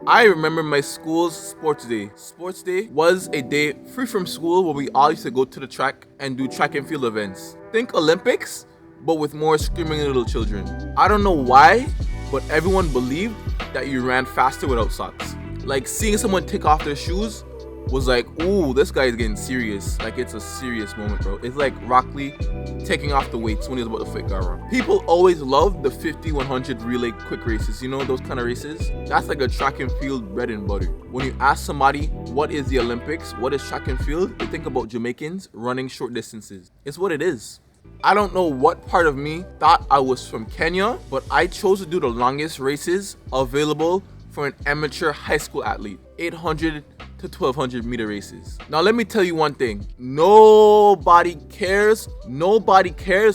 I remember my school's sports day. Sports day was a day free from school where we all used to go to the track and do track and field events. Think Olympics, but with more screaming little children. I don't know why, but everyone believed that you ran faster without socks. Like seeing someone take off their shoes was like, ooh, this guy is getting serious. Like it's a serious moment, bro. It's like Rock Lee taking off the weights when he was about to fight Gara. People always love the 50, 100 relay quick races. You know those kind of races? That's like a track and field bread and butter. When you ask somebody what is the Olympics, what is track and field, they think about Jamaicans running short distances. It's what it is. I don't know what part of me thought I was from Kenya, but I chose to do the longest races available for an amateur high school athlete. 800 to 1200 meter races. Now let me tell you one thing. Nobody cares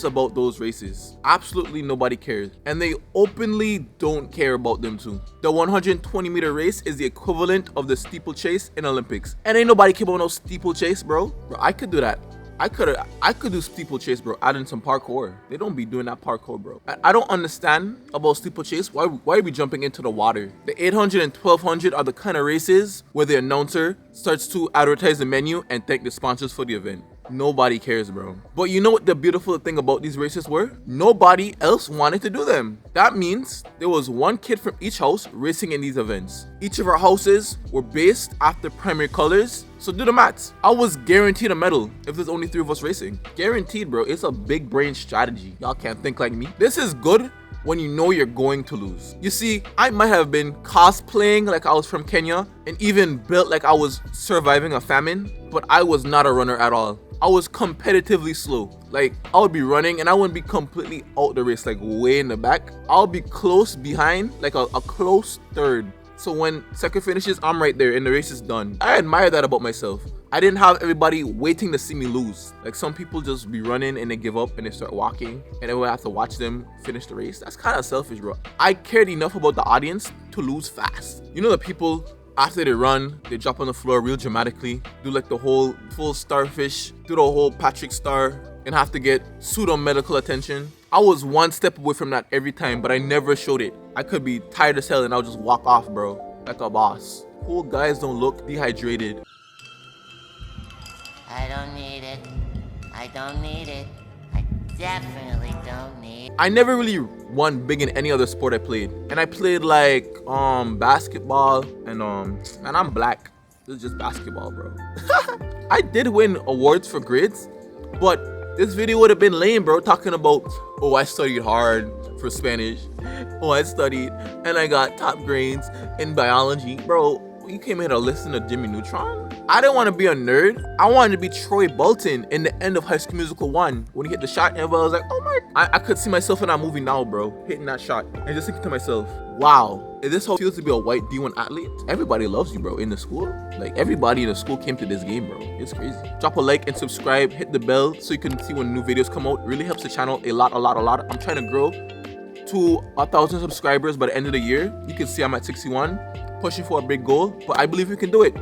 about those races. Absolutely nobody cares. And they openly don't care about them too. The 120 meter race is the equivalent of the steeplechase in Olympics. And ain't nobody care about no steeplechase, bro. I could do that. I could do steeplechase, bro, add in some parkour. They don't be doing that parkour, bro. I don't understand about steeplechase. Why are we jumping into the water? The 800 and 1200 are the kind of races where the announcer starts to advertise the menu and thank the sponsors for the event. Nobody cares, bro. But you know what the beautiful thing about these races were? Nobody else wanted to do them. That means there was one kid from each house racing in these events. Each of our houses were based after primary colors. So do the maths. I was guaranteed a medal if there's only 3 of us racing. Guaranteed, bro. It's a big brain strategy. Y'all can't think like me. This is good when you know you're going to lose. You see, I might have been cosplaying like I was from Kenya and even built like I was surviving a famine, but I was not a runner at all. I was competitively slow. Like, I would be running and I wouldn't be completely out the race, like way in the back. I'll be close behind, like a close third. So when second finishes, I'm right there and the race is done. I admire that about myself. I didn't have everybody waiting to see me lose. Like some people just be running and they give up and they start walking and everyone has to watch them finish the race. That's kind of selfish, bro. I cared enough about the audience to lose fast. You know the people, after they run, they drop on the floor real dramatically, do like the whole full starfish, do the whole Patrick Star, and have to get pseudo medical attention. I was one step away from that every time, but I never showed it. I could be tired as hell and I'll just walk off, bro, like a boss. Cool guys don't look dehydrated. I don't need it. I don't need it. I definitely don't need it. I never really won big in any other sport I played. And I played like basketball and man, I'm black. This is just basketball, bro. I did win awards for grades, but this video would have been lame, bro, talking about, oh, I studied hard for Spanish. Oh, I studied and I got top grades in biology. Bro, you came here to listen to Jimmy Neutron? I didn't want to be a nerd. I wanted to be Troy Bolton in the end of High School Musical 1. When he hit the shot, and everybody was like, oh my. I could see myself in that movie now, bro, hitting that shot. And just thinking to myself, wow, is this how it feels to be a white D1 athlete? Everybody loves you, bro, in the school. Like, everybody in the school came to this game, bro. It's crazy. Drop a like and subscribe. Hit the bell so you can see when new videos come out. It really helps the channel a lot. I'm trying to grow to 1,000 subscribers by the end of the year. You can see I'm at 61. Pushing for a big goal, but I believe we can do it.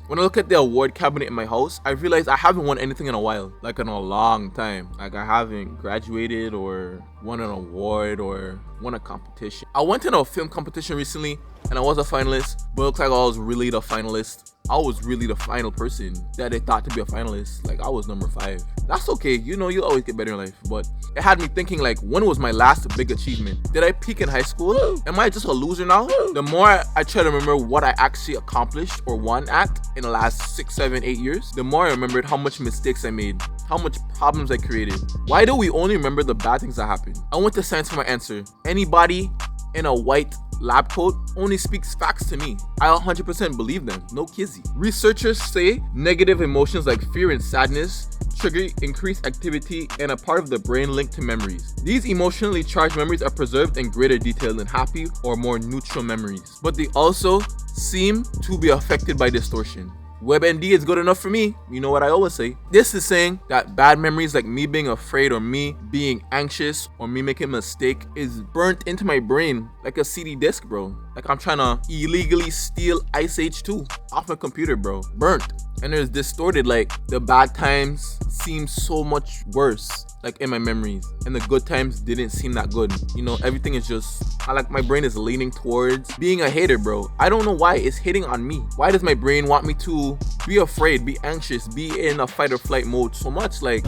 When I look at the award cabinet in my house, I realize I haven't won anything in a while, like in a long time. Like I haven't graduated or won an award or won a competition. I went in a film competition recently and I was a finalist, but it looks like I was really the finalist. I was really the final person that they thought to be a finalist. Like I was number 5. That's okay, you know, you always get better in life. But it had me thinking, like, when was my last big achievement? Did I peak in high school? Am I just a loser now? The more I try to remember what I actually accomplished or won at in the last 6, 7, 8 years, the more I remembered how much mistakes I made, how much problems I created. Why do we only remember the bad things that happened? I went to science for my answer. Anybody in a white lab coat only speaks facts to me. I 100% believe them, no kizzy. Researchers say negative emotions like fear and sadness trigger increased activity and a part of the brain linked to memories. These emotionally charged memories are preserved in greater detail than happy or more neutral memories, but they also seem to be affected by distortion. WebMD is good enough for me. You know what I always say. This is saying that bad memories like me being afraid or me being anxious or me making a mistake is burnt into my brain like a CD disc, bro. Like I'm trying to illegally steal Ice Age 2 off my computer, bro. Burnt. And there's distorted, like the bad times seem so much worse, like in my memories, and the good times didn't seem that good. You know, everything is just, my brain is leaning towards being a hater, bro. I don't know why it's hitting on me. Why does my brain want me to be afraid, be anxious, be in a fight or flight mode so much? Like,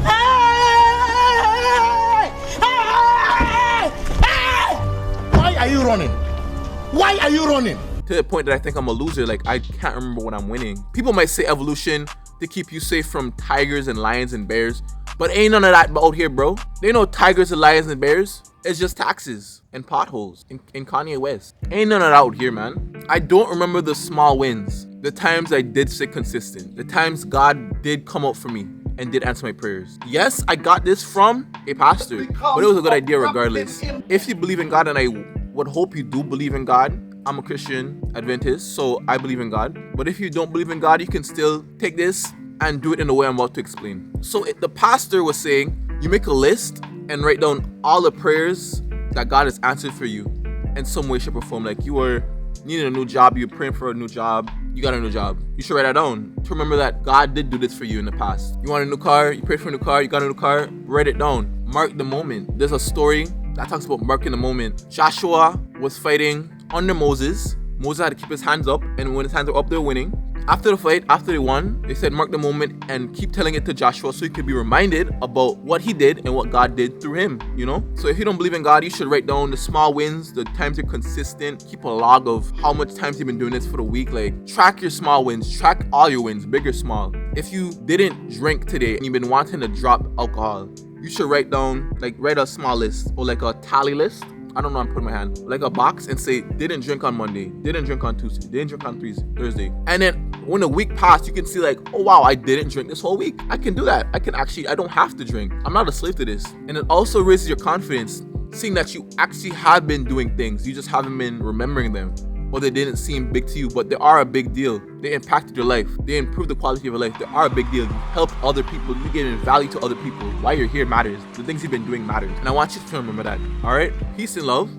why are you running? Why are you running? to the point that I think I'm a loser. Like, I can't remember when I'm winning. People might say evolution to keep you safe from tigers and lions and bears, but ain't none of that out here, bro. They know tigers and lions and bears. It's just taxes and potholes in Kanye West. Ain't none of that out here, man. I don't remember the small wins, the times I did stay consistent, the times God did come out for me and did answer my prayers. Yes, I got this from a pastor, but it was a good idea regardless. If you believe in God, and I would hope you do believe in God, I'm a Christian Adventist, so I believe in God. But if you don't believe in God, you can still take this and do it in the way I'm about to explain. So the pastor was saying, you make a list and write down all the prayers that God has answered for you in some way, shape, or form. Like you were needing a new job, you're praying for a new job, you got a new job. You should write that down to remember that God did do this for you in the past. You want a new car, you prayed for a new car, you got a new car, write it down. Mark the moment. There's a story that talks about marking the moment. Joshua was fighting under Moses. Moses had to keep his hands up, and when his hands were up, they were winning. After the fight, after they won, they said mark the moment and keep telling it to Joshua so he could be reminded about what he did and what God did through him, you know? So if you don't believe in God, you should write down the small wins, the times you're consistent, keep a log of how much times you've been doing this for the week. Like, track your small wins, track all your wins, big or small. If you didn't drink today and you've been wanting to drop alcohol, you should write down, like, write a small list or like a tally list. I don't know, I'm putting my hand, like a box, and say, didn't drink on Monday, didn't drink on Tuesday, didn't drink on Thursday. And then when a week passed, you can see like, oh wow, I didn't drink this whole week. I can do that. I don't have to drink. I'm not a slave to this. And it also raises your confidence, seeing that you actually have been doing things. You just haven't been remembering them, or they didn't seem big to you, but they are a big deal. They impacted your life. They improved the quality of your life. They are a big deal. You helped other people. You gave value to other people. Why you're here matters. The things you've been doing matters. And I want you to remember that. All right? Peace and love.